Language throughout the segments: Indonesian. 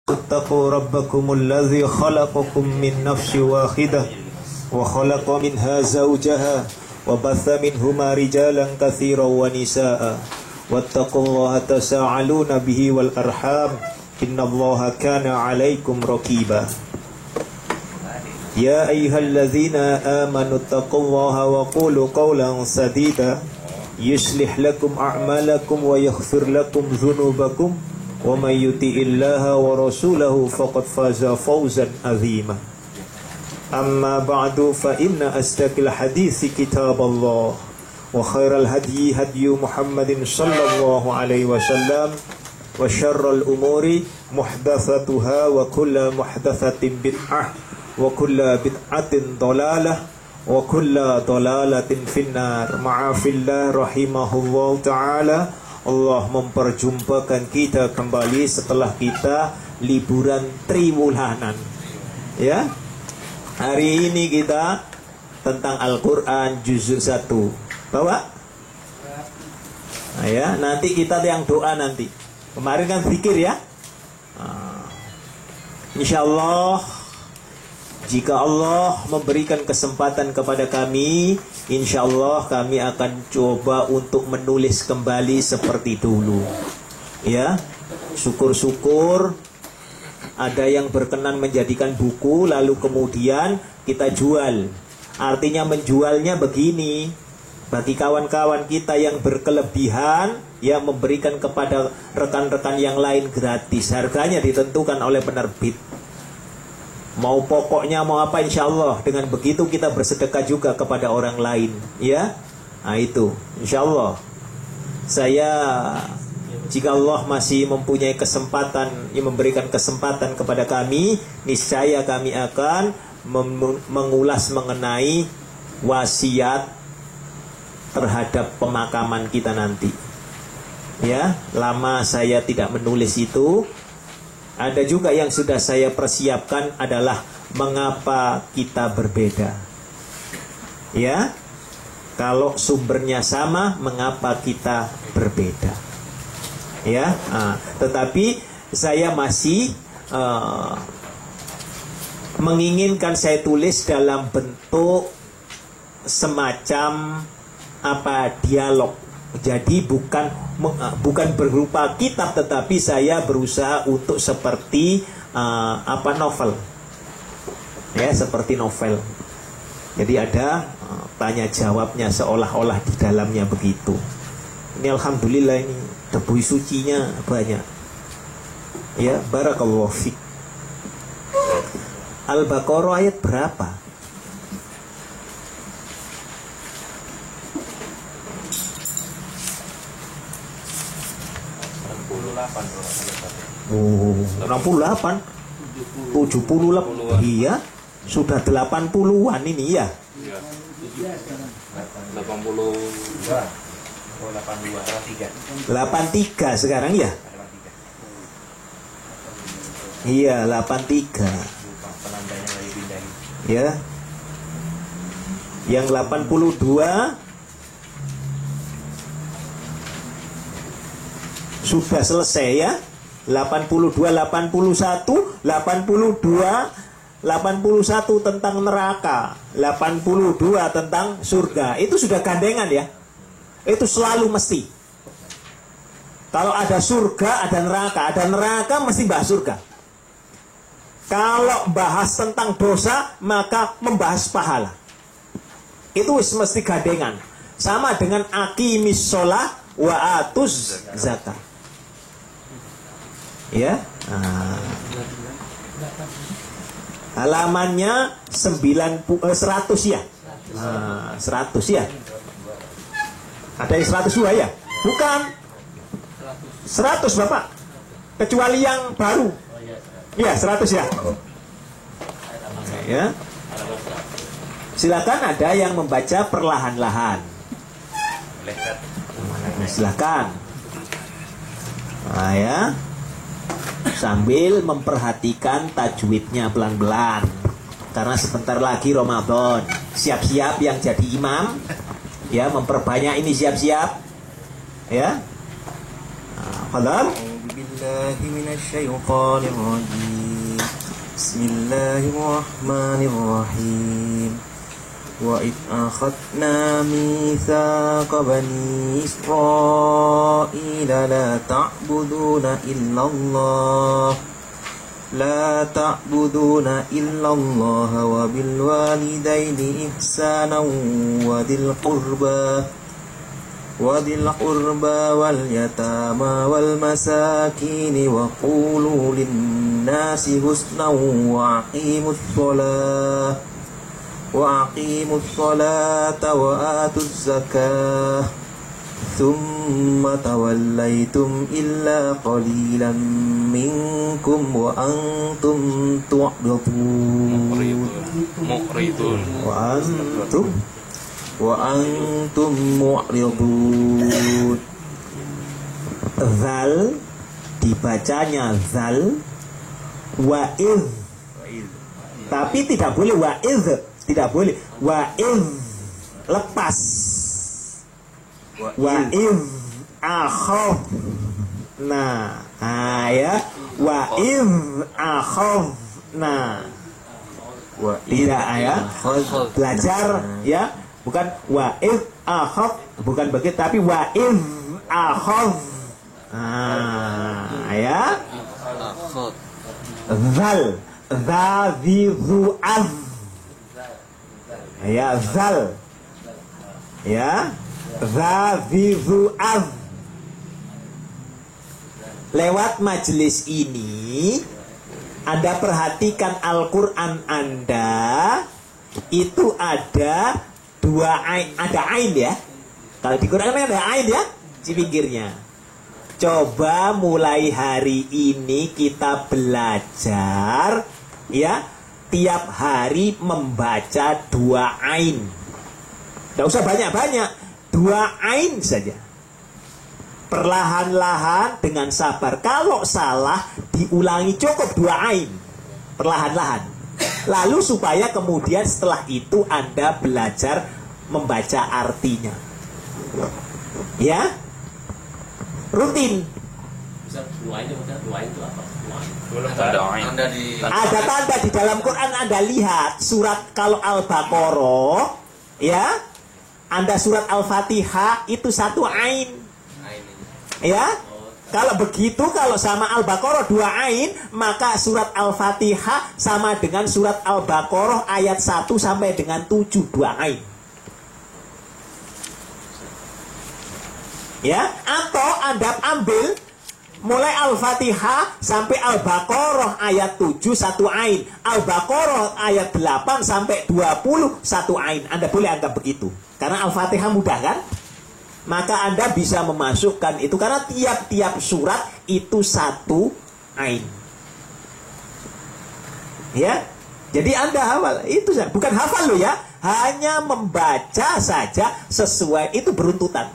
اتقوا ربكم الذي خلقكم من نفس واحدة وخلق منها زوجها وبث منهما رجالا كثيرا ونساء واتقوا الله تساءلون به والأرحام إن الله كان عليكم رقيبا يا أيها الذين آمنوا اتقوا الله وقولوا قولا سديدا يصلح لكم أعمالكم ويغفر لكم ذنوبكم ومن يطع الله ورسوله فقد فاز فوزا عظيما أما بعد فإن أصدق الحديث كتاب الله وخير الهدي هدي محمد صلى الله عليه وسلم وشر الأمور محدثاتها وكل محدثة بدعة وكل بدعة ضلالة وكل ضلالة في النار ma'afillah rahimahullah ta'ala. Allah memperjumpakan kita kembali setelah kita liburan triwulanan. Ya. Hari ini kita tentang Al-Qur'an juzuk 1. Bawa? Nah, ya, nanti kita yang doa nanti. Kemarin kan zikir ya. Insyaallah jika Allah memberikan kesempatan kepada kami, insya Allah kami akan coba untuk menulis kembali seperti dulu. Ya, syukur-syukur ada yang berkenan menjadikan buku, lalu kemudian kita jual. Artinya menjualnya begini, bagi kawan-kawan kita yang berkelebihan, yang memberikan kepada rekan-rekan yang lain gratis. Harganya ditentukan oleh penerbit. Mau pokoknya mau apa, insya Allah dengan begitu kita bersedekah juga kepada orang lain, ya. Nah itu, insya Allah. Saya jika Allah masih mempunyai kesempatan, yang memberikan kesempatan kepada kami, niscaya kami akan mengulas mengenai wasiat terhadap pemakaman kita nanti. Ya, lama saya tidak menulis itu. Ada juga yang sudah saya persiapkan adalah mengapa kita berbeda. Ya, kalau sumbernya sama, mengapa kita berbeda? Ya, tetapi saya masih menginginkan saya tulis dalam bentuk semacam dialog. Jadi bukan berupa kitab, tetapi saya berusaha untuk seperti novel. Ya, seperti novel. Jadi ada tanya jawabnya seolah-olah di dalamnya begitu. Ini alhamdulillah ini debu sucinya banyak. Ya, barakallahu fiik. Al-Baqarah ayat berapa? Oh, 68 70 iya, sudah 80-an ini ya. 83 sekarang ya. Iya, 83. Ya. Yang 82 sudah selesai ya. 82, 81, 82, 81 tentang neraka, 82 tentang surga. Itu sudah gandengan ya. Itu selalu mesti. Kalau ada surga, ada neraka mesti bahas surga. Kalau bahas tentang dosa, maka membahas pahala. Itu mesti gandengan. Sama dengan aqimis sholah wa atuz zakat. Ya, halamannya 100 ya. 100 ya. Ada yang 102 ya? Bukan 100 Bapak. Kecuali yang baru. Iya, 100 ya. Ya. Silakan ada yang membaca perlahan-lahan. Silakan. Nah, ya. Sambil memperhatikan tajwidnya pelan-pelan. Karena sebentar lagi Ramadan. Siap-siap yang jadi imam. Ya, memperbanyak ini siap-siap. Ya. Fadhal. بالله من الشيطان الرجيم بسم الله الرحمن الرحيم وإذ أخذنا ميثاق بني إسرائيل لا تعبدون إلا الله وبالوالدين إحسانا وذي القربى واليتامى والمساكين وقولوا للناس حسنا وأقيموا الصلاة وآتوا الزكاة ثم توليتم إلا قليلا منكم وأنتم معرضون وأنتم معرضون. Zal dibacanya zal, wa'idh, tapi tidak boleh wa'idh, tidak boleh wa'idh lepas, wa'idh akhaf. Nah, ya, wa'idh akhaf. Nah, tidak ya, belajar ya, bukan wa'idh akhaf, bukan begitu, tapi wa'idh akhaf. Ya, zal, zazizu'az, ya, zal, ya, zazizu'az. Lewat majelis ini Anda perhatikan Al-Quran Anda itu ada dua ain, ada ain ya. Kalau di Quran ada ain ya di pinggirnya. Coba mulai hari ini kita belajar ya, tiap hari membaca dua ain. Tidak usah banyak-banyak, dua ain saja. Perlahan-lahan dengan sabar. Kalau salah diulangi cukup dua ain, perlahan-lahan. Lalu supaya kemudian setelah itu Anda belajar membaca artinya. Ya, rutin. Ada tanda di dalam Quran. Anda lihat surat kalau Al-Baqarah, ya, Anda surat Al-Fatihah itu satu ain. Ya, kalau begitu, kalau sama Al-Baqarah dua ain, maka surat Al-Fatihah sama dengan surat Al-Baqarah ayat 1 sampai dengan 7, dua ain. Ya, atau Anda ambil mulai Al-Fatihah sampai Al-Baqarah ayat 7 satu ain, Al-Baqarah ayat 8 sampai 20 satu ain. Anda boleh anggap begitu. Karena Al-Fatihah mudah kan? Maka Anda bisa memasukkan itu karena tiap-tiap surat itu satu ain. Ya. Jadi Anda hafal itu saja, bukan hafal loh ya, hanya membaca saja sesuai itu beruntutan.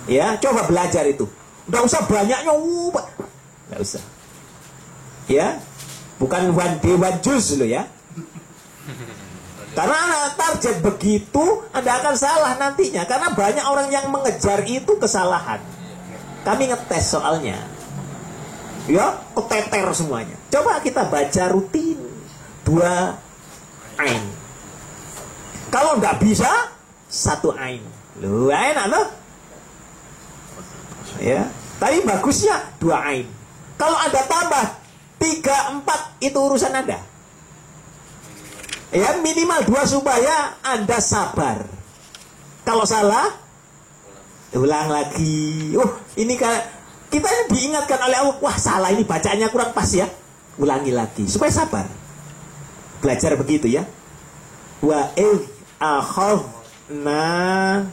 Ya, coba belajar itu. Enggak usah banyaknya, enggak usah. Ya. Bukan one day one juice loh ya. Karena target begitu Anda akan salah nantinya. Karena banyak orang yang mengejar itu kesalahan. Kami ngetes soalnya. Ya, keteter semuanya. Coba kita baca rutin dua ain. Kalau nggak bisa satu ain. Loh, enak loh. Ya, tapi bagusnya dua ain. Kalau Anda tambah 3, 4 itu urusan Anda. Ya, minimal 2 supaya Anda sabar. Kalau salah, ulang lagi. Ini kan kita ini diingatkan oleh Allah. Wah, salah ini bacaannya kurang pas ya. Ulangi lagi supaya sabar. Belajar begitu ya. Wa idh akhadna,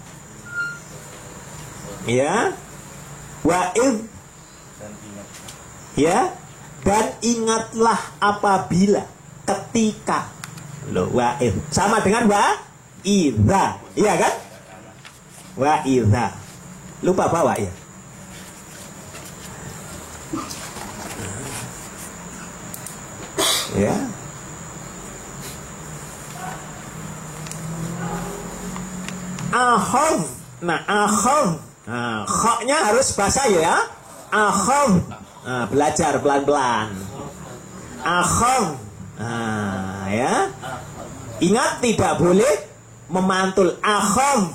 ya. Wa idh, ya. Dan ingatlah apabila, ketika. Loh, wa'id sama dengan wa'idha, iya kan? Wa'idha, lupa bawa ya. Ya. Akhadh, nah akhadh Nah, khoknya harus basah ya. Akhadh. Nah, belajar pelan-pelan. Akhadh. Nah, ya. Ingat tidak boleh memantul. Akhadh.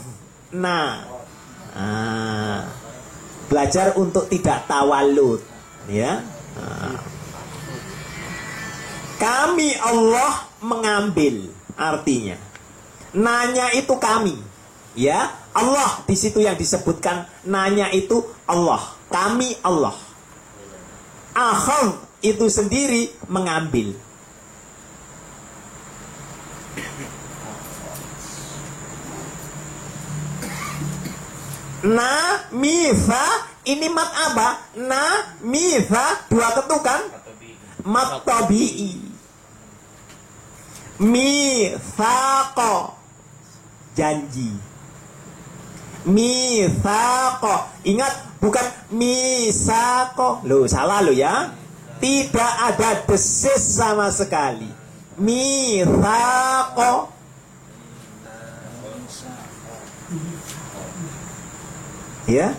Nah. Belajar untuk tidak tawalud, ya. Kami Allah mengambil, artinya nanya itu kami, ya. Allah di situ yang disebutkan nanya itu Allah, kami Allah. Akhadh itu sendiri mengambil. Na mitha ini mat apa? Na mitha dua ketukan mat tabi'i. Mithaqo janji. Mithaqo ingat bukan misaqo. Loh salah lo ya. Tidak ada desis sama sekali. Mithaqo. Ya,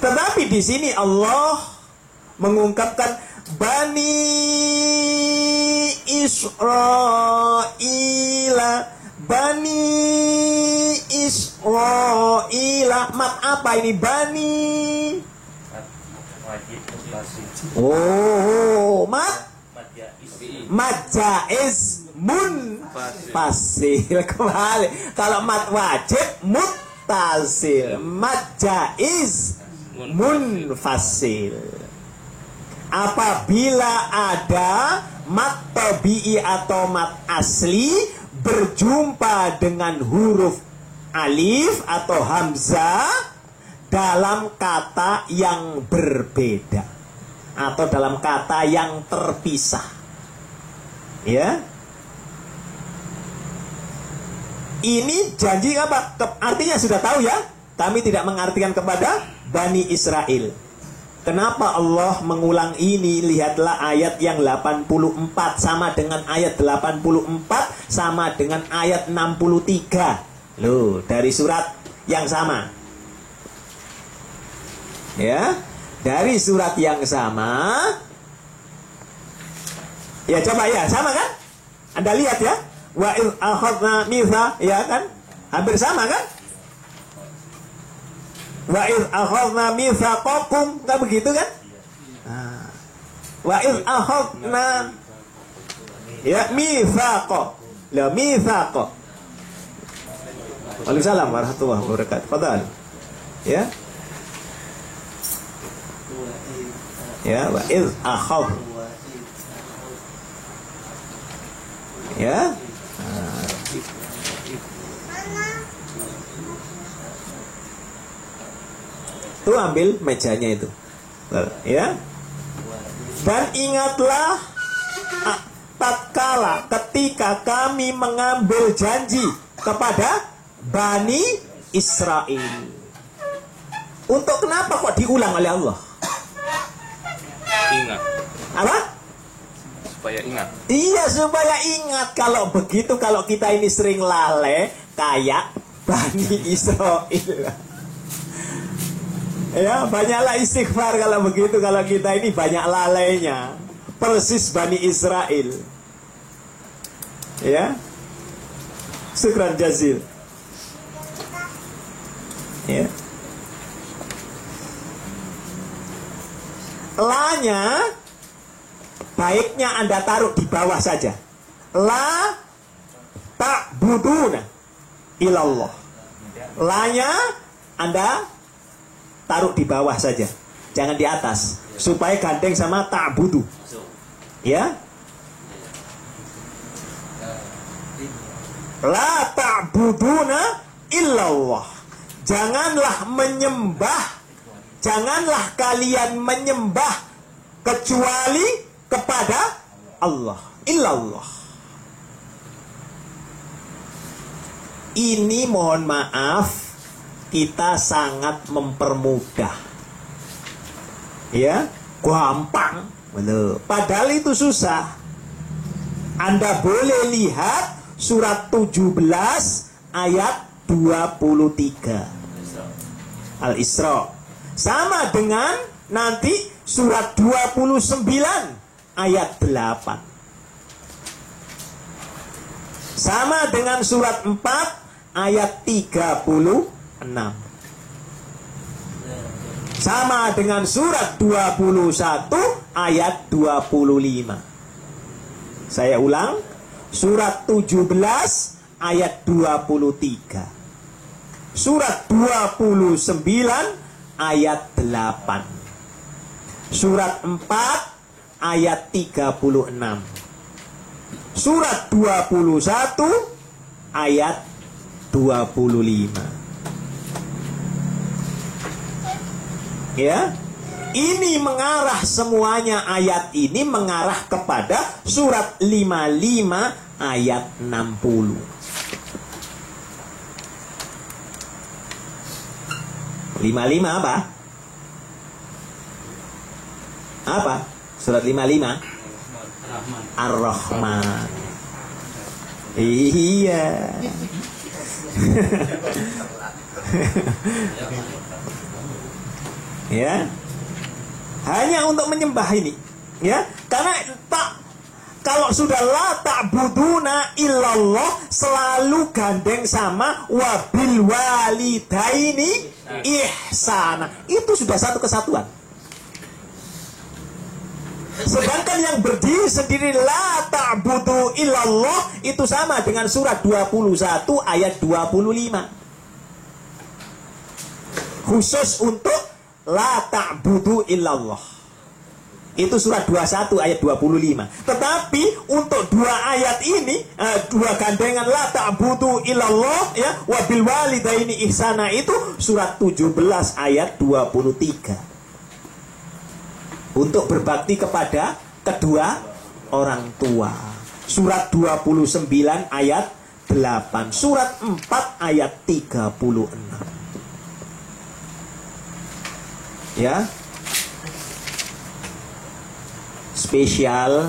tetapi di sini Allah mengungkapkan Bani Israila, Bani Israila. Mat apa ini Bani? Oh, mat jaiz mun fasil kembali. Kalau mat wajib muttasil, mat jaiz munfasil. Apabila ada mat tabi'i atau mat asli berjumpa dengan huruf alif atau hamzah dalam kata yang berbeda atau dalam kata yang terpisah, ya. Ini janji apa? Artinya sudah tahu ya. Kami tidak mengartikan kepada Bani Israel. Kenapa Allah mengulang ini? Lihatlah ayat yang 84 sama dengan ayat 84 sama dengan ayat 63. Loh, dari surat yang sama. Ya, dari surat yang sama. Ya coba ya, sama kan? Anda lihat ya. Wa iz akhadna mitsa, ya kan? Hampir sama kan? Wa iz akhadna mitsaqakum, enggak begitu kan? Wa iz akhadna ya mitsaqa. La mitsaqa. Waalaikumsalam warahmatullahi wabarakatuh. Fadhal. Ya. Ya, wa iz akhad. Ya. Tuh ambil mejanya itu, ya. Dan ingatlah tatkala ketika kami mengambil janji kepada Bani Israel. Untuk kenapa kok diulang oleh Allah? Ingat. Apa? Supaya ingat. Iya, supaya ingat. Kalau begitu, kalau kita ini sering lalai kayak Bani Israel. Ya, banyaklah istighfar kalau begitu. Kalau kita ini banyak lalainya, persis Bani Israel. Ya, syukran jazil. Ya, lanya baiknya Anda taruh di bawah saja. La ta'buduna ilallah. Lanya Anda taruh di bawah saja, jangan di atas, supaya gandeng sama ta'budu. Ya. La ta'buduna illallah. Janganlah menyembah, janganlah kalian menyembah kecuali kepada Allah. Illallah. Ini mohon maaf, kita sangat mempermudah, ya, gampang. Padahal itu susah. Anda boleh lihat surat 17 ayat 23. Al-Isra. Sama dengan nanti surat 29 ayat 8. Sama dengan surat 4 ayat 36. Sama dengan surat 21 ayat 25. Saya ulang, surat 17 ayat 23. Surat 29 ayat 8. Surat 4 ayat 36. Surat 21 ayat 25. Ya, ini mengarah semuanya, ayat ini mengarah kepada surat 55 ayat 60. 55 apa? Apa? Surat 55 Ar-Rahman. Iya. Ya, hanya untuk menyembah ini, ya, karena kalau sudah la ta'buduna illallah selalu gandeng sama wabil walidaini ihsana, itu sudah satu kesatuan. Sedangkan yang berdiri sendiri la ta'budu illallah itu sama dengan surat 21 ayat 25. Khusus untuk la ta'budu illallah. Itu surat 21 ayat 25. Tetapi untuk dua ayat ini, dua gandengan la ta'budu illallah ya wa bil walidaini ihsana itu surat 17 ayat 23. Untuk berbakti kepada kedua orang tua. Surat 29 ayat 8. Surat 4 ayat 36. Ya, spesial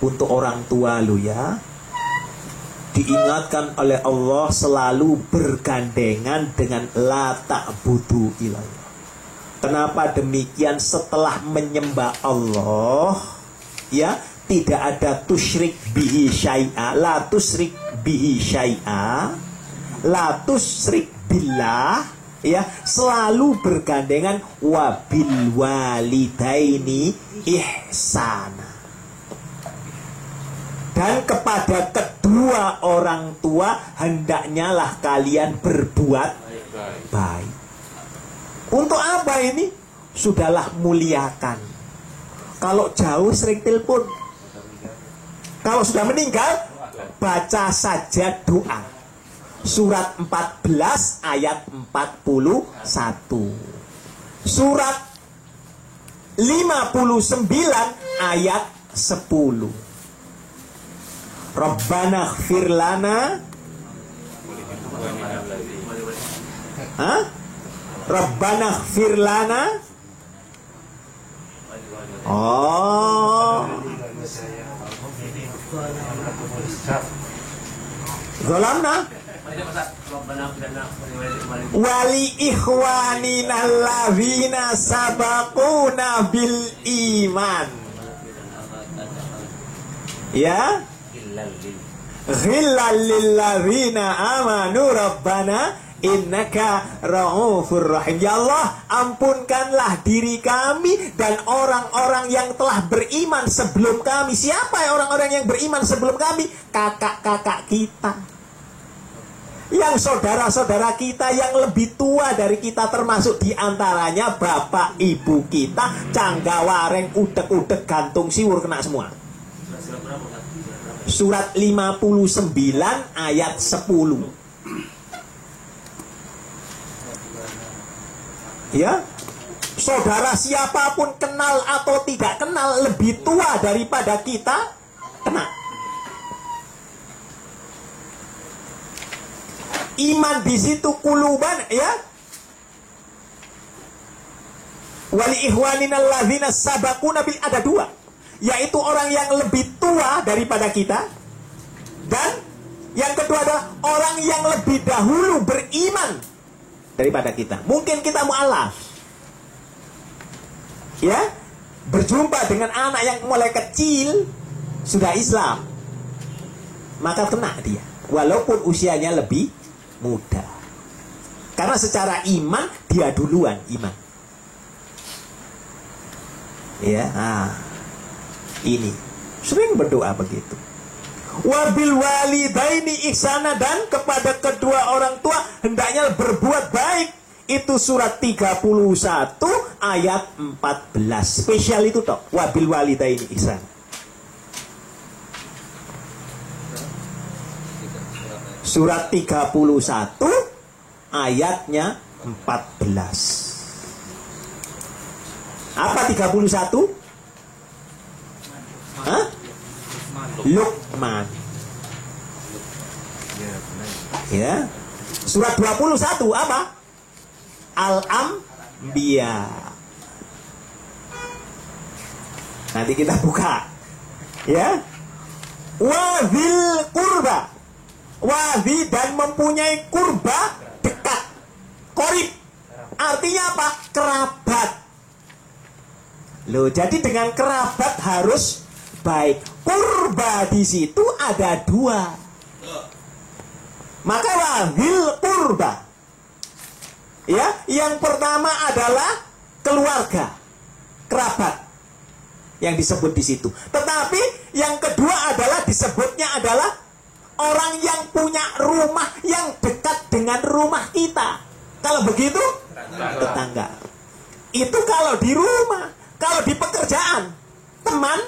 untuk orang tua lu ya. Diingatkan oleh Allah selalu bergandengan dengan la ta'budu ilallah. Kenapa demikian? Setelah menyembah Allah, ya, tidak ada tusyrik bihi syai'a, la tusyrik bihi syai'a, la tusyrik billah. Ya, selalu bergandengan wabil walidaini ihsana. Dan kepada kedua orang tua hendaknya lah kalian berbuat baik. Untuk apa ini? Sudahlah muliakan. Kalau jauh sering telepon. Kalau sudah meninggal, baca saja doa. Surat 14 ayat 41. Surat 59 ayat 10. Rabbana ighfir lana. Rabbana ighfir lana. Oh. Zalamna wali ikhwanina alladzina sabaquna bil iman. Ya, ghillal lil ladzina amanu rabbana innaka ra'ufur rahim. Ya Allah, ampunkanlah diri kami dan orang-orang yang telah beriman sebelum kami. Siapa ya orang-orang yang beriman sebelum kami? Kakak-kakak kita, yang saudara-saudara kita yang lebih tua dari kita, termasuk diantaranya bapak ibu kita, canggawareng, udek-udek, gantung siwur, kena semua. Surat 59 ayat 10. Ya, saudara siapapun, kenal atau tidak kenal, lebih tua daripada kita, kena. Iman di situ kuluban, ya. Wali ikhwanina alladzina sabaquna bil, ada dua, yaitu orang yang lebih tua daripada kita, dan yang kedua adalah orang yang lebih dahulu beriman daripada kita. Mungkin kita mu'alaf, ya, berjumpa dengan anak yang mulai kecil sudah Islam, maka kena dia, walaupun usianya lebih muda, karena secara iman dia duluan iman. Ya, ini sering berdoa begitu. Wabil walidaini ihsana, dan kepada kedua orang tua hendaknya berbuat baik. Itu surat 31 ayat 14. Spesial itu toh, wabil walidaini ihsana. Surat 31 ayatnya 14. Apa 31? Hah? Luqman. Ya. Surat 21 apa? Al-Anbiya. Nanti kita buka. Ya. Wazil kurba. Wazi, dan mempunyai kurba dekat. Qorib. Artinya apa? Kerabat. Loh, jadi dengan kerabat harus baik. Kurba di situ ada dua. Maka wazil kurba. Ya, yang pertama adalah keluarga, kerabat yang disebut di situ. Tetapi yang kedua adalah disebutnya adalah orang yang punya rumah yang dekat dengan rumah kita. Kalau begitu, tetangga. Itu kalau di rumah. Kalau di pekerjaan, teman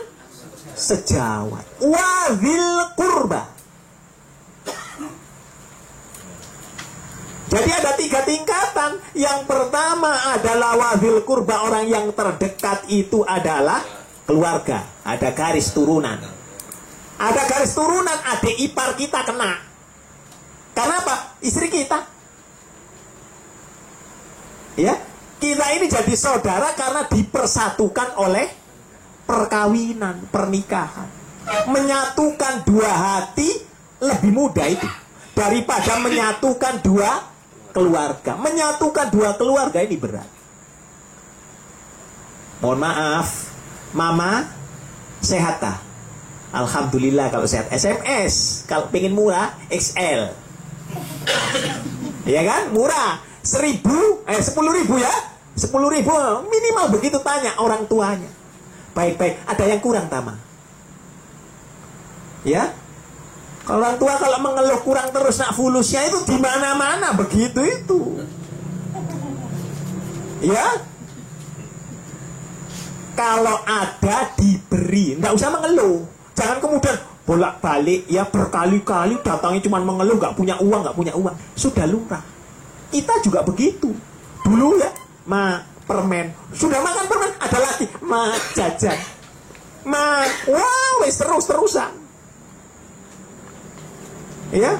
sejawat. Wazil kurba. Jadi ada 3 tingkatan. Yang pertama adalah wazil kurba, orang yang terdekat itu adalah keluarga. Ada garis turunan. Ada garis turunan, adik ipar kita kena. Karena apa? Istri kita. Ya, kita ini jadi saudara karena dipersatukan oleh perkawinan, pernikahan. Menyatukan dua hati lebih mudah itu daripada menyatukan dua keluarga. Menyatukan dua keluarga ini berat. Mohon maaf, Mama sehat tak? Alhamdulillah kalau sehat. SMS kalau pengen murah XL. Ya kan? Murah. 10.000 ya. 10.000 minimal begitu, tanya orang tuanya. Baik-baik, ada yang kurang Tama? Ya. Kalau orang tua kalau mengeluh kurang terus nak fulusnya itu di mana-mana begitu itu. Ya. Kalau ada diberi, nggak usah mengeluh. Jangan kemudian bolak-balik ya berkali-kali datangnya cuma mengeluh, nggak punya uang. Sudah lumrah. Kita juga begitu. Dulu ya, permen. Sudah makan permen, ada lagi jajan. Wes terus-terusan. Ya.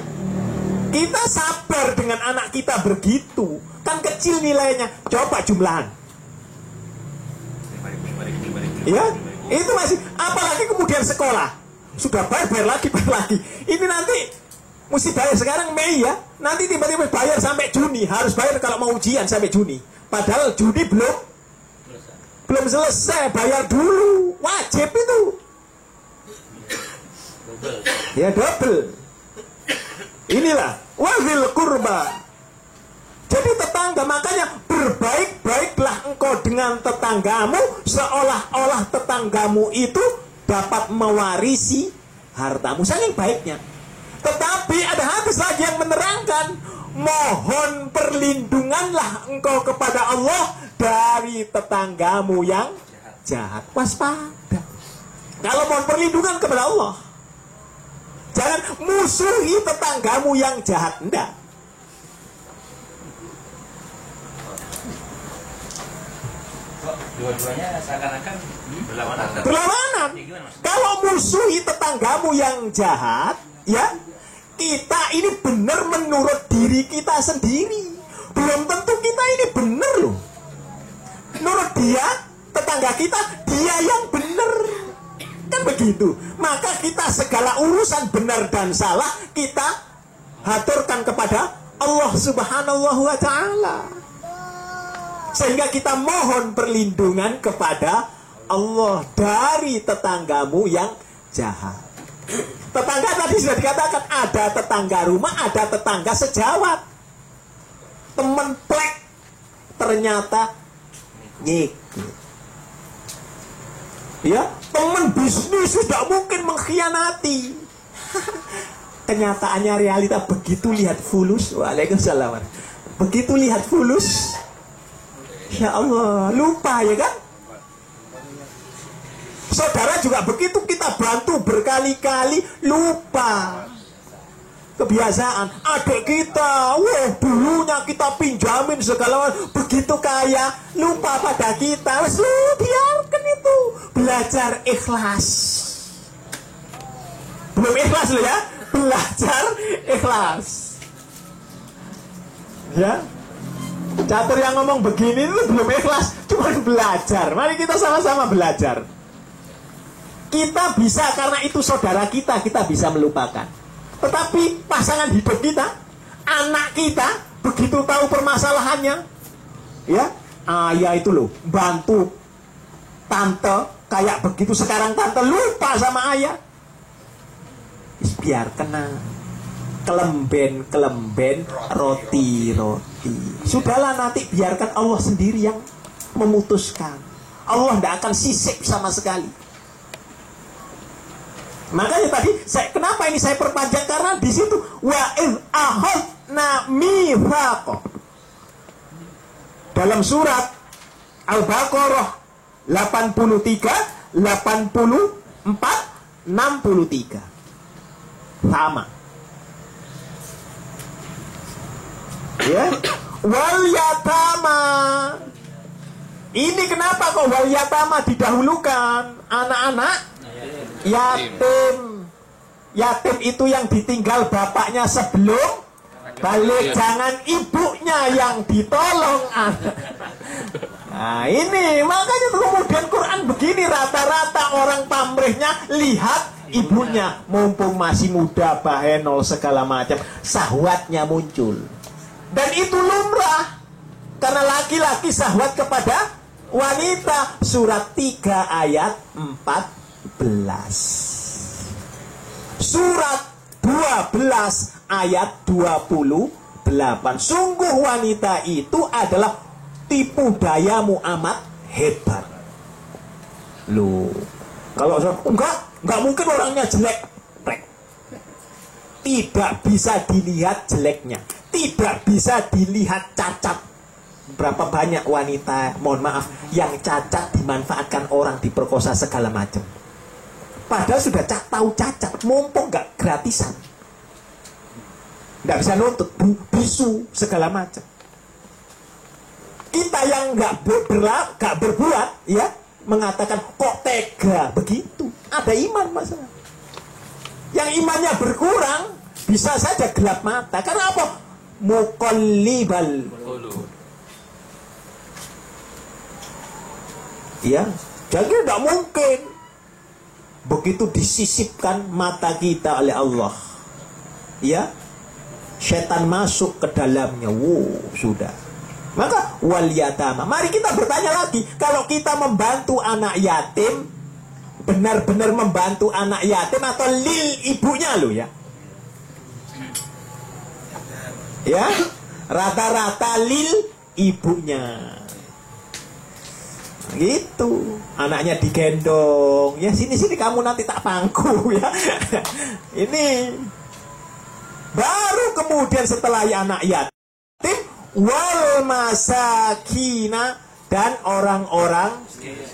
Kita sabar dengan anak kita begitu. Kan kecil nilainya. Coba jumlahan. Ya, itu masih, apalagi kemudian sekolah. Sudah bayar lagi. Ini nanti mesti bayar sekarang Mei ya. Nanti tiba-tiba bayar sampai Juni. Harus bayar kalau mau ujian sampai Juni. Padahal Juni belum selesai. Bayar dulu. Wajib itu. Ya double. Inilah wazil kurba. Jadi tetangga, makanya berbaik-baiklah engkau dengan tetanggamu, seolah-olah tetanggamu itu dapat mewarisi hartamu. Saking baiknya. Tetapi ada hadis lagi yang menerangkan, mohon perlindunganlah engkau kepada Allah dari tetanggamu yang jahat. Waspada. Kalau mohon perlindungan kepada Allah, jangan musuhi tetanggamu yang jahat. Enggak. Dua-duanya seakan-akan berlawanan. Berlawanan. Kalau musuhi tetanggamu yang jahat, ya, kita ini benar menurut diri kita sendiri. Belum tentu kita ini benar loh. Menurut dia, tetangga kita, dia yang benar. Kan begitu. Maka kita segala urusan benar dan salah kita haturkan kepada Allah Subhanahu wa ta'ala. Sehingga kita mohon perlindungan kepada Allah dari tetanggamu yang jahat. Tetangga tadi sudah dikatakan, ada tetangga rumah, ada tetangga sejawat. Teman plek ternyata nyik. Ya, teman bisnis tidak mungkin mengkhianati. Kenyataannya realita begitu lihat fulus. Waalaikumsalam. Begitu lihat fulus, ya Allah, lupa ya kan? Saudara juga begitu, kita bantu berkali-kali, lupa. Kebiasaan, adik kita, wah dulunya kita pinjamin segala macam, begitu kaya, lupa pada kita. Wes lu biarkan itu, belajar ikhlas. Belum ikhlas lo ya, belajar ikhlas. Ya, catur yang ngomong begini itu belum ikhlas, cuma belajar. Mari kita sama-sama belajar. Kita bisa, karena itu saudara kita bisa melupakan. Tetapi pasangan hidup kita, anak kita, begitu tahu permasalahannya, ya, ayah itu loh, bantu tante, kayak begitu sekarang tante lupa sama ayah. Biar kena kelemben, roti. Sudahlah, nanti biarkan Allah sendiri yang memutuskan. Allah tidak akan sisip sama sekali. Makanya tadi kenapa ini saya perpanjang, karena di situ wa id akhadna mitsaqo. Dalam surat Al-Baqarah 83, 84, 63. Sama. Ya, wal yatama. Ini kenapa kok wal yatama didahulukan? Anak-anak yatim. Yatim itu yang ditinggal bapaknya sebelum balik, jangan ibunya yang ditolong anak. Nah ini makanya kemudian Quran begini, rata-rata orang pamrihnya lihat ibunya, mumpung masih muda, bahenol segala macam, sahwatnya muncul. Dan itu lumrah, karena laki-laki sahwat kepada wanita. Surat 3 ayat 14. Surat 12 ayat 28. Sungguh wanita itu adalah tipu dayamu amat hebat. Loh, kalau enggak mungkin orangnya jelek. Tidak bisa dilihat jeleknya, tidak bisa dilihat cacat. Berapa banyak wanita, mohon maaf, yang cacat dimanfaatkan orang, diperkosa segala macam. Padahal sudah tahu cacat, mumpung nggak gratisan, nggak bisa nuntut, bisu segala macam. Kita yang nggak berbuat, ya, mengatakan kok tega begitu. Ada iman masalah. Yang imannya berkurang bisa saja gelap mata. Karena apa? Muqallibal. Ya, jadi tidak mungkin begitu disisipkan mata kita oleh Allah, ya, setan masuk ke dalamnya. Sudah. Maka wal yatama. Mari kita bertanya lagi, kalau kita membantu anak yatim, benar-benar membantu anak yatim atau lil ibunya lo ya? Ya, rata-rata lil ibunya. Gitu, anaknya digendong, ya sini kamu nanti tak pangku ya. Ini baru kemudian setelah anak yatim, wal masakina, dan orang-orang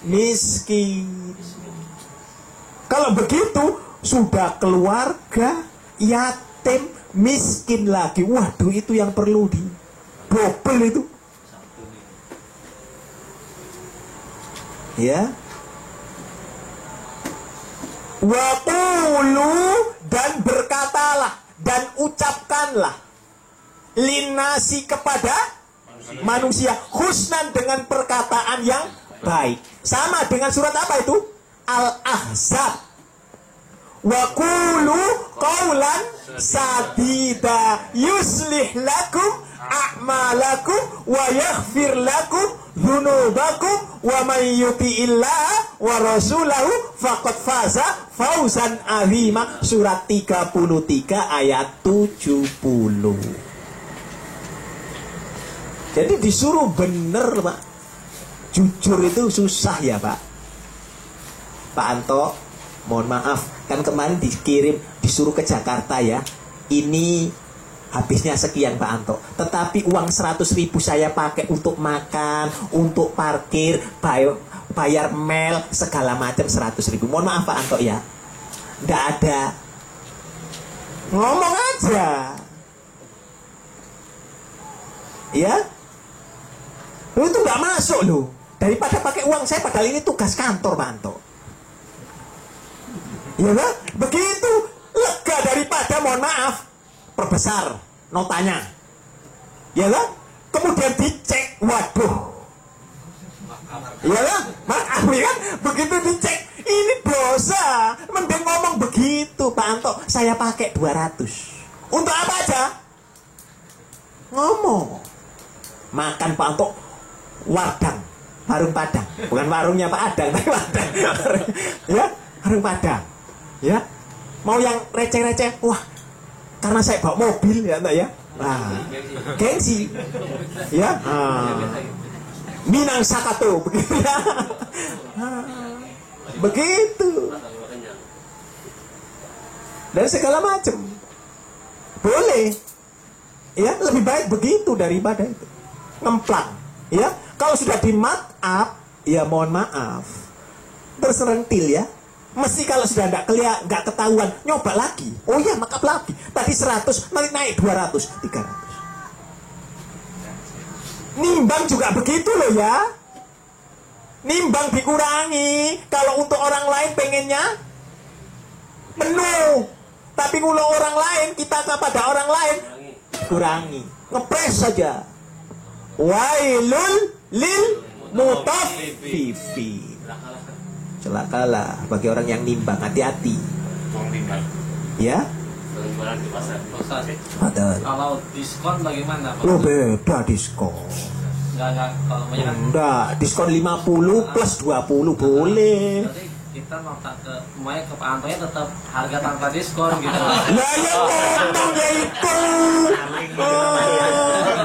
miskin. Kalau begitu sudah keluarga yatim miskin lagi, waduh itu yang perlu di double itu. Ya, waqulu, dan berkatalah dan ucapkanlah, linnasi, kepada manusia, husnan, dengan perkataan yang baik. Sama dengan surat apa itu? Al-Ahzab. wa qulu qawlan sadida yuslih lakum a'malakum wa yaghfir lakum dzunubakum wa may yuti'illah wa rasulahu faqad faza fawzan azima. Surat 33 ayat 70. Jadi disuruh bener, Pak. Jujur itu susah ya, Pak. Pak Anto, mohon maaf, kan kemarin disuruh ke Jakarta ya. Ini habisnya sekian Pak Anto. Tetapi uang 100.000 saya pakai untuk makan, untuk parkir, bayar mel, segala macam 100.000. Mohon maaf Pak Anto ya. Nggak ada. Ngomong aja. Ya. Lu itu nggak masuk loh. Daripada pakai uang saya, padahal ini tugas kantor Pak Anto. Ya kan? Begitu lega daripada mohon maaf perbesar notanya, ya kan? Kemudian dicek, waduh, ya kan? Maaf ya kan? Begitu dicek, ini dosa. Mending ngomong begitu Pak Anto, saya pakai 200. Untuk apa aja? Ngomong. Makan Pak Anto, Wadang, warung Padang, bukan warungnya Pak Adang, tapi Wadang, ya, warung Padang, ya. Mau yang receh-receh, wah, karena saya bawa mobil ya, Mbak ya. Nah, gengsi, ya. Minang Sakato, begitu ya. Begitu. Dan segala macam. Boleh. Ya, lebih baik begitu daripada itu. Ngemplang, ya. Kalau sudah di mark up, ya mohon maaf. Terserentil ya. Mesti kalau sudah nggak ketahuan, nyoba lagi. Oh iya, mark up lagi. Tadi 100, nanti naik 200, 300. Nimbang juga begitu loh ya. Nimbang dikurangi. Kalau untuk orang lain pengennya penuh. Tapi kalau orang lain, kita kepada orang lain kurangi. Ngepres saja. Wailul lil mutaffifin. Celakalah bagi orang yang nimbang. Hati-hati. Ya. Kalau diskon bagaimana Pak? Lo beda diskon. Enggak, kalau banyak Enggak, diskon 50 plus 20 boleh. berarti kita nota ke Maya ke Pak Antonya tetap harga tanpa diskon gitu. Lah yang ngomongnya itu.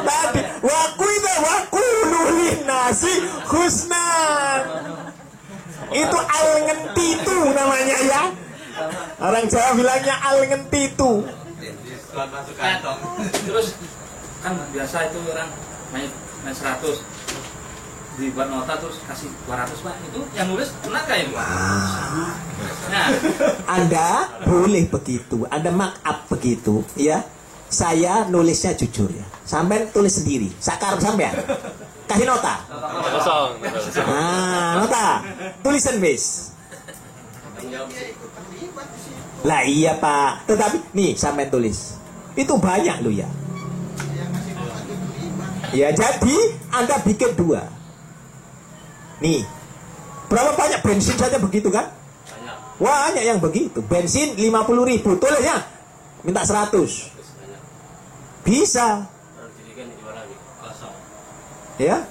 Tadi waku nulin nasi husnan. Itu al ngentitu namanya ya. Orang Jawa bilangnya al ngentitu. Diskon masuk kantong. Terus kan biasa itu orang main 100 dibuat nota terus kasih 200 Pak. Itu yang nulis kena nggak ya Pak? Nah, Anda boleh begitu, Anda mark up begitu, ya. Saya nulisnya jujur ya. Sampai tulis sendiri. Sakar sampai kasih nota. kosong. Nah, nota. Tulisan bis. Lah iya Pak. Tetapi nih sampai tulis. Itu banyak loh ya. Ya jadi Anda bikin 2. Nih. Berapa banyak bensin saja begitu kan? Banyak yang begitu. Bensin 50.000, tulisnya minta 100. Bisa. Ya?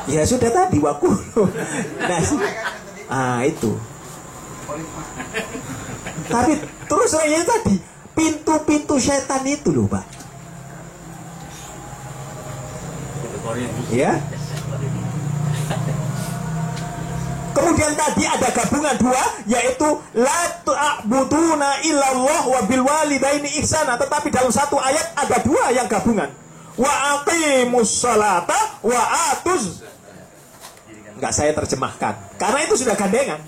Ya sudah tadi waku. Nah, itu. Tapi terus saya tadi pintu-pintu setan itu loh, Pak. Ya. Kemudian tadi ada gabungan 2, yaitu la ta'buduna illallah wa bil walidaini ihsana. Tetapi dalam satu ayat ada 2 yang gabungan. Wa aqimus salata wa atuz. Enggak saya terjemahkan karena itu sudah gandengan.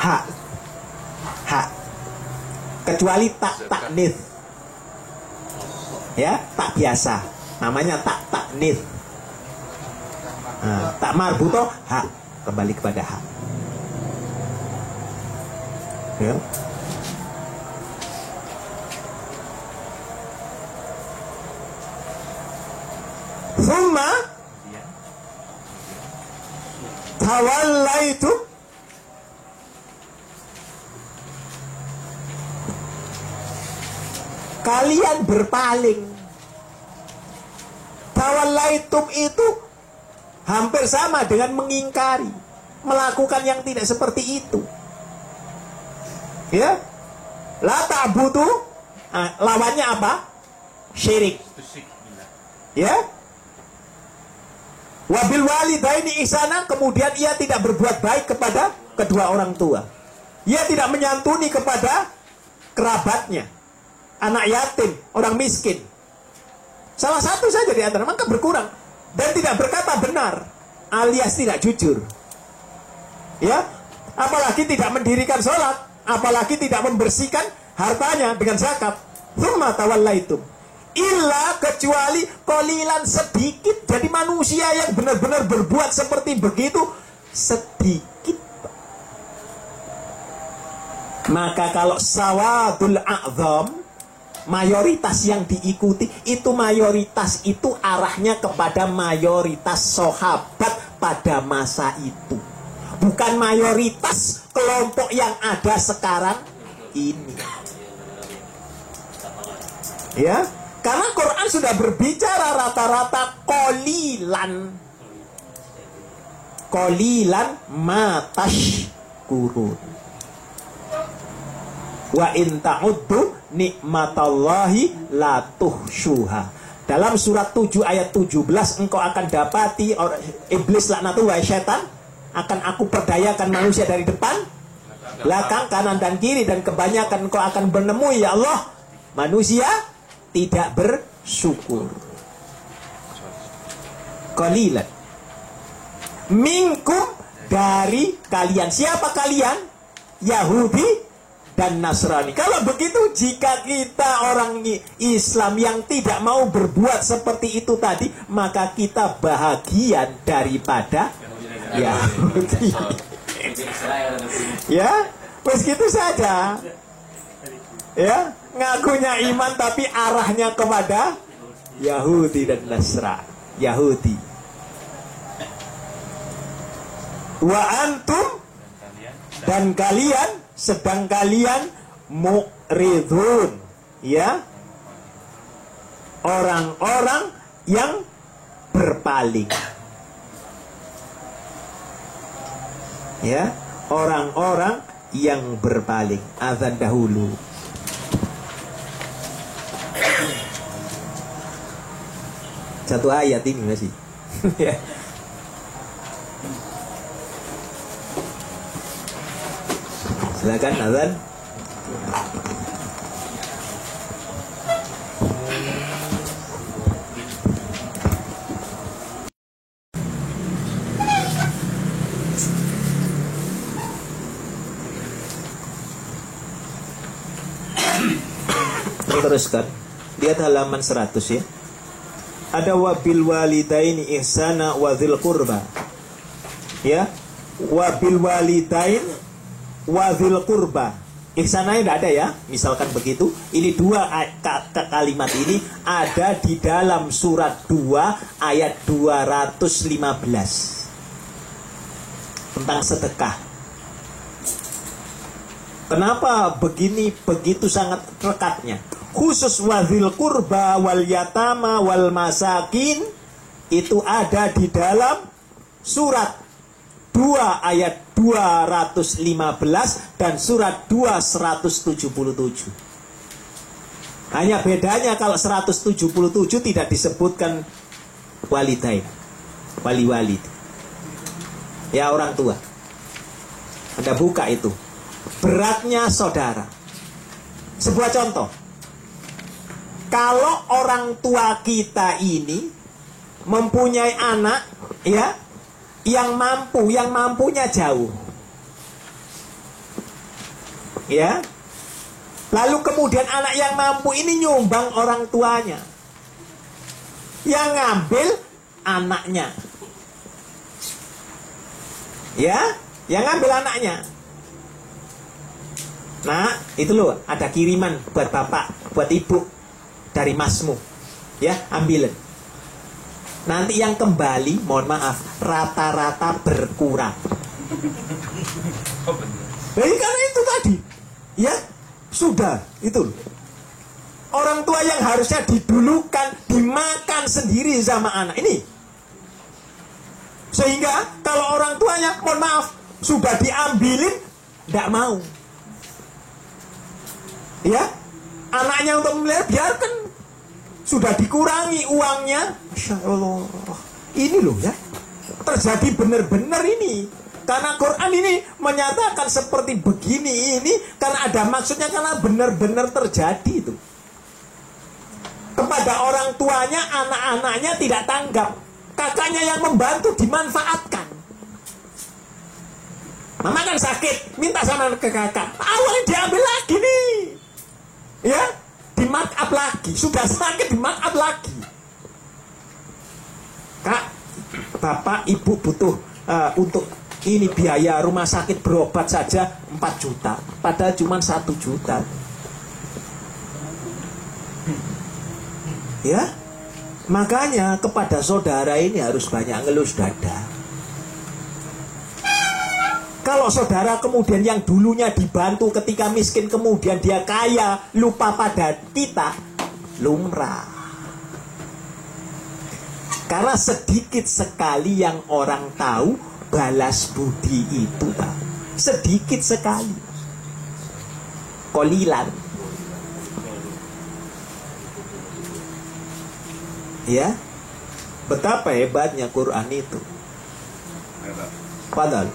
Hak. Hak. Kecuali taknis. Ya, tak biasa. Namanya taknis. Nah, tak marbuto hak, kembali kepada hak. Ya. Thumma tawallaitum, kalian berpaling. Tawallaitum itu hampir sama dengan mengingkari, melakukan yang tidak seperti itu. Ya, la ta'budu, lawannya apa? Syirik. Ya, wabil walidaini ihsana, kemudian ia tidak berbuat baik kepada kedua orang tua. Ia tidak menyantuni kepada kerabatnya, anak yatim, orang miskin. Salah satu saja di antara, maka berkurang. Dan tidak berkata benar, alias tidak jujur. Ya, apalagi tidak mendirikan sholat, apalagi tidak membersihkan hartanya dengan zakat. Tsumma tawallaitum, illa, kecuali qalilan, sedikit. Jadi manusia yang benar-benar berbuat seperti begitu sedikit. Maka kalau sawadul a'zam, mayoritas yang diikuti itu, mayoritas itu arahnya kepada mayoritas sahabat pada masa itu, bukan mayoritas kelompok yang ada sekarang ini. Ya, karena Quran sudah berbicara rata-rata qalilan matash kurun. Wa in ta'uddu nikmatallahi la tuhsyuha. Dalam surat 7 ayat 17, engkau akan dapati iblis laknatullah, syaitan, akan aku perdayakan manusia dari depan, belakang, kanan dan kiri, dan kebanyakan engkau akan menemui, ya Allah, manusia tidak bersyukur. Qalilan minkum, dari kalian. Siapa kalian? Yahudi dan Nasrani. Kalau begitu, jika kita orang Islam yang tidak mau berbuat seperti itu tadi, maka kita bahagian daripada Yahudi. Ya, begitu saja. Ya, ngakunya iman tapi arahnya kepada Yahudi dan Nasrani. Yahudi. Wa antum, dan kalian, sedang kalian mu'ridun, ya, orang-orang yang berpaling. Ya, orang-orang yang berpaling. Azan dahulu. Satu ayat ini masih. Ya. Silakan azan. Teruskan. Lihat halaman 100 ya. Ada wabil walidaini ihsana wa dzil qurba. Ya. Wabil walidain wa dzil qurba. Ihsananya tidak ada ya. Misalkan begitu. Ini dua kalimat ini ada di dalam surat 2 ayat 215 tentang sedekah. Kenapa begini begitu sangat rekatnya? Khusus wadzil qurba wal yatama wal masakin itu ada di dalam surat 2 ayat 215 dan surat 2 177. Hanya bedanya kalau 177 tidak disebutkan walidain, wali-wali. Ya, orang tua. Anda buka itu. Beratnya saudara. Sebuah contoh. Kalau orang tua kita ini mempunyai anak, ya, yang mampunya jauh, ya, lalu kemudian anak yang mampu ini nyumbang orang tuanya, yang ngambil anaknya, ya, yang ngambil anaknya. Nah, itu loh, ada kiriman buat bapak, buat ibu dari masmu, ya, ambilin. Nanti yang kembali, mohon maaf, rata-rata berkurang. Jadi karena itu tadi, ya sudah itu. Orang tua yang harusnya didulukan, dimakan sendiri sama anak ini. Sehingga kalau orang tuanya, mohon maaf, sudah diambilin, tidak mau. Ya, anaknya untuk memelihara, biarkan. Sudah dikurangi uangnya, Masya Allah. Ini loh ya, terjadi benar-benar ini. Karena Quran ini menyatakan seperti begini ini, karena ada maksudnya, karena benar-benar terjadi itu. Kepada orang tuanya, anak-anaknya tidak tanggap. Kakaknya yang membantu dimanfaatkan. Mama kan sakit, minta sama ke kakak. Awalnya diambil lagi nih. Ya, di-mark up lagi. Sudah sakit, di-mark up lagi. Kak, bapak, ibu butuh untuk ini biaya rumah sakit berobat saja 4 juta. Padahal cuma 1 juta. Ya, makanya kepada saudara ini harus banyak ngelus dada. Kalau saudara kemudian yang dulunya dibantu ketika miskin, kemudian dia kaya, lupa pada kita, lumrah. Karena sedikit sekali yang orang tahu balas budi itu, Pak. Sedikit sekali. Kolilan. Ya, betapa hebatnya Quran itu. Padahal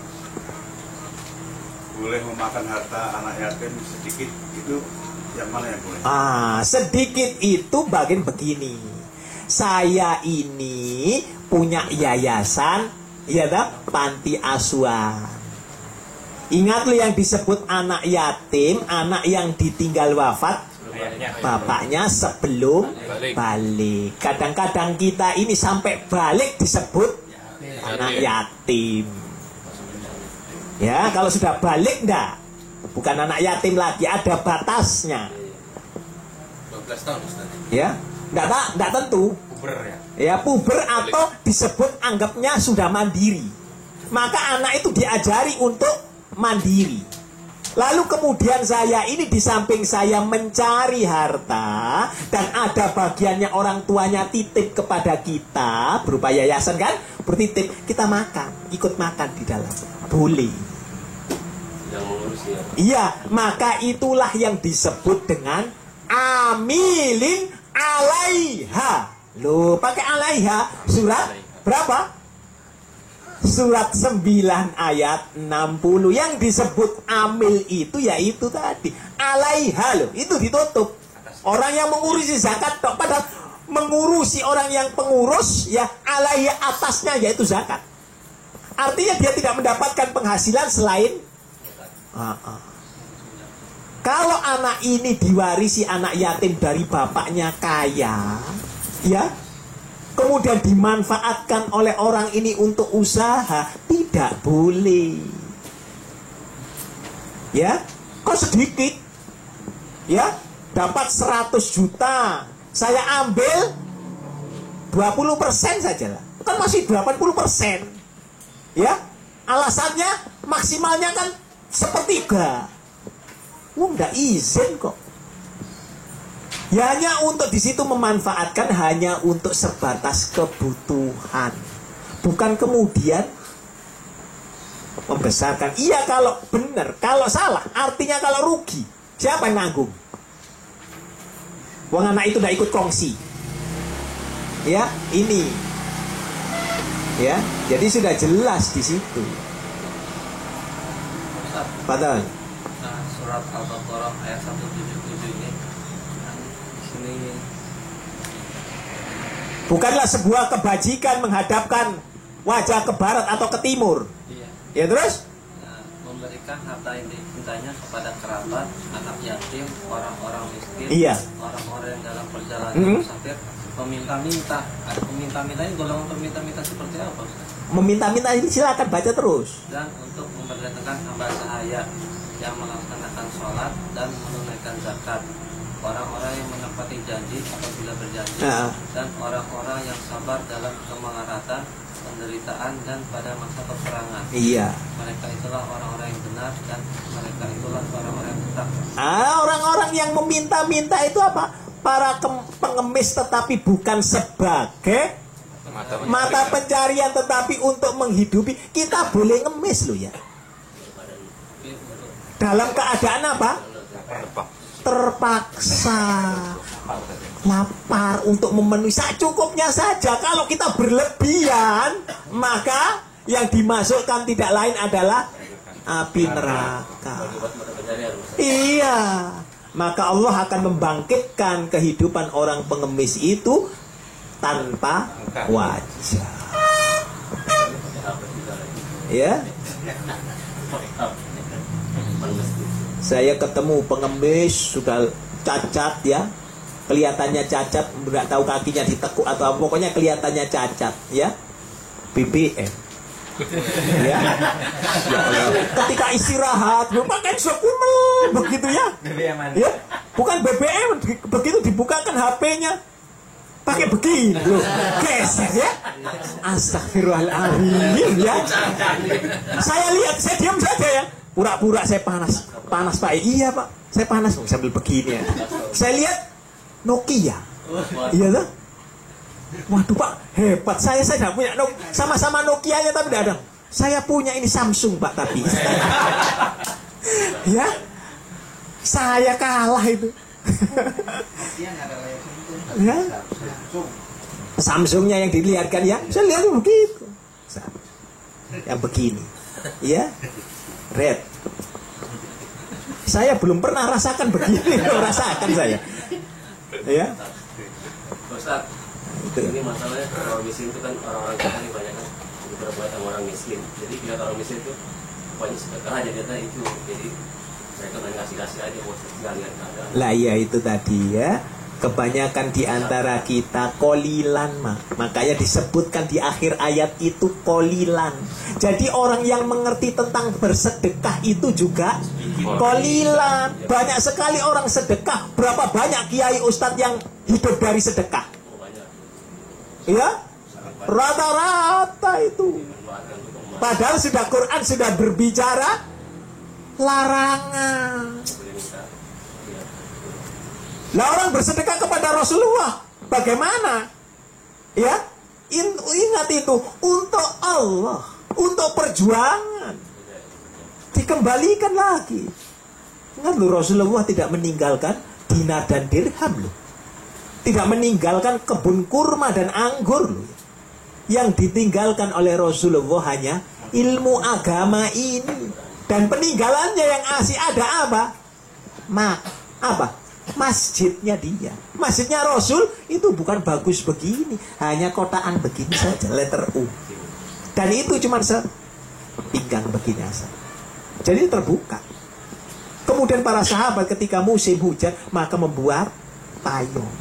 boleh memakan harta anak yatim sedikit, itu yang mana yang boleh? Sedikit itu bagian begini. Saya ini punya yayasan, ya tak? Panti asuhan. Ingat lo yang disebut anak yatim, anak yang ditinggal wafat bapaknya sebelum balik. Kadang-kadang kita ini sampai balik disebut anak yatim. Ya, kalau sudah balik enggak, bukan anak yatim lagi, ada batasnya. 12 tahun Ustaz. Ya, enggak tentu. Puber ya. Ya, puber atau disebut anggapnya sudah mandiri. Maka anak itu diajari untuk mandiri. Lalu kemudian saya ini di samping saya mencari harta, dan ada bagiannya orang tuanya titip kepada kita berupa yayasan kan, bertitip, kita makan, ikut makan di dalam, boleh. Iya, maka itulah yang disebut dengan amilin alaiha. Loh, pakai alaiha, surat berapa? Surat 9 ayat 60. Yang disebut amil itu yaitu tadi alaiha, loh, itu ditutup. Orang yang mengurusi zakat tok, padahal mengurusi orang yang pengurus, ya alaiha atasnya yaitu zakat. Artinya dia tidak mendapatkan penghasilan selain Kalau anak ini diwarisi anak yatim dari bapaknya kaya, ya, kemudian dimanfaatkan oleh orang ini untuk usaha, tidak boleh. Ya, kok sedikit? Ya, dapat 100 juta, saya ambil 20% saja lah. Kan masih 80%. Ya, alasannya maksimalnya kan sepertiga. Nggak izin kok. Ya, hanya untuk di situ memanfaatkan, hanya untuk sebatas kebutuhan, bukan kemudian membesarkan. Iya kalau benar, kalau salah, artinya kalau rugi, siapa yang nanggung? Wong anak itu udah ikut kongsi. Ya, ini. Ya, jadi sudah jelas di situ. Padahal surat Al-Baqarah ayat 177 ini sini bukanlah sebuah kebajikan menghadapkan wajah ke barat atau ke timur. iya. Ya terus Memberikan harta yang dicintainya kepada kerabat, anak yatim, orang-orang miskin, Iya. orang-orang yang dalam perjalanan musafir, meminta-minta. Ada meminta-minta ini, golongan meminta-minta seperti apa, Ustaz? meminta-minta ini silakan baca terus. Dan untuk memperlihatkan hamba sahaya yang melaksanakan sholat dan menunaikan zakat, orang-orang yang menepati janji apabila berjanji, dan orang-orang yang sabar dalam kemengaratan, penderitaan, dan pada masa peperangan. Iya. Mereka itulah orang-orang yang benar, dan mereka itulah orang-orang yang bertakwa. Orang-orang yang meminta-minta itu apa? Para pengemis, tetapi bukan sebagai mata pencarian, tetapi untuk menghidupi. Kita boleh ngemis loh ya. Dalam keadaan apa? Terpaksa, lapar, untuk memenuhi secukupnya saja. Kalau kita berlebihan, maka yang dimasukkan tidak lain adalah api neraka. Iya. Maka Allah akan membangkitkan kehidupan orang pengemis itu tanpa wajah. Ya. Saya ketemu pengemis sudah cacat ya, kelihatannya cacat, nggak tahu kakinya ditekuk atau apa, pokoknya kelihatannya cacat ya, BBM ya. Ya Allah. Ketika istirahat pakai sekunel begitu ya, ya bukan BBM, begitu dibukakan HP-nya pakai begini loh, geser ya. Astagfirullahaladzim ya. Saya lihat, saya diam saja ya. Pura-pura saya panas Pak. Iya Pak, saya panas sambil begini ya. Saya lihat Nokia. Iya tuh. Waduh Pak, hebat. Saya tidak punya sama-sama Nokia-nya tapi tidak ada. Saya punya ini Samsung Pak tapi. Ya. Saya kalah itu. Ya. Samsungnya yang dilihatkan ya. Saya lihat begitu. Yang begini. Ya. Red. Saya belum pernah rasakan begini. Rasakan saya. Ya. Ustaz, ini masalahnya orang miskin itu kan orang-orang kita ini banyak kan berbuat sama orang miskin. Jadi bila orang miskin itu banyak sedekah aja dia itu. Jadi mereka banyak kasih aja buat sekalian keadaan. Lah iya itu tadi ya. Kebanyakan di antara kita kolilan, makanya disebutkan di akhir ayat itu kolilan. Jadi orang yang mengerti tentang bersedekah itu juga kolilan. Banyak sekali orang sedekah. Berapa banyak kiai ustadz yang hidup dari sedekah? Ya, rata-rata itu. Padahal sudah Quran sudah berbicara larangan. Lah orang bersedekah kepada Rasulullah bagaimana? Ya, ingat itu untuk Allah, untuk perjuangan. Dikembalikan lagi. Ingat loh, Rasulullah tidak meninggalkan dinar dan dirham loh. Tidak meninggalkan kebun kurma dan anggur loh. Yang ditinggalkan oleh Rasulullah hanya ilmu agama ini. Dan peninggalannya yang asli ada apa? Apa? Masjidnya dia. Masjidnya Rasul itu bukan bagus begini, hanya kotaan begini saja, letter U. Dan itu cuma sepinggang begini asal. Jadi terbuka. Kemudian para sahabat ketika musim hujan maka membuat payung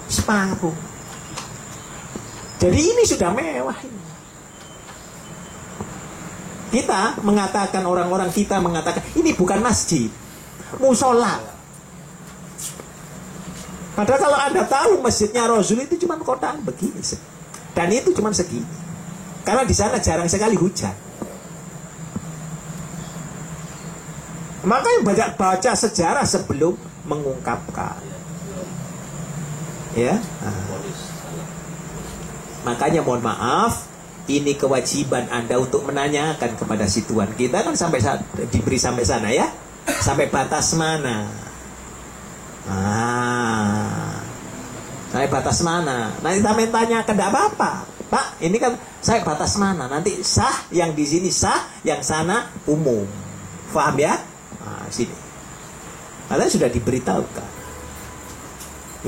separuh. Jadi ini sudah mewah ini. Kita mengatakan, orang-orang kita mengatakan ini bukan masjid, musola. Padahal kalau Anda tahu masjidnya Rasul itu cuma kotaan begini. Dan itu cuma segini. Karena di sana jarang sekali hujan. Makanya banyak baca sejarah sebelum mengungkapkan. Ya. Makanya mohon maaf, ini kewajiban Anda untuk menanyakan kepada si Tuhan. Kita kan diberi sampai sana ya. Sampai batas mana? Saya batas mana? Nanti kami tanyakan, tidak apa-apa Pak, ini kan saya batas mana? Nanti sah, yang di sini sah, yang sana umum. Faham ya? Sini. Kalian sudah diberitahukan.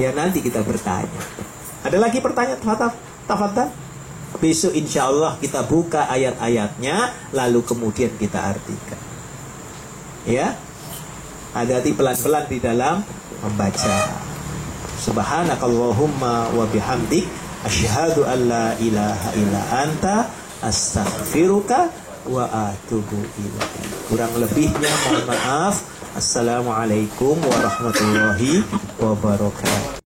Ya nanti kita bertanya. Ada lagi pertanyaan? Tafadhal. Besok insya Allah kita buka ayat-ayatnya, lalu kemudian kita artikan. Ya. Hati-hati pelan-pelan di dalam membaca. Subhanakallahumma wa bihamdik asyhadu an la ilaha illa anta astaghfiruka wa atubu ilaik. Kurang lebihnya mohon maaf. Assalamualaikum warahmatullahi wabarakatuh.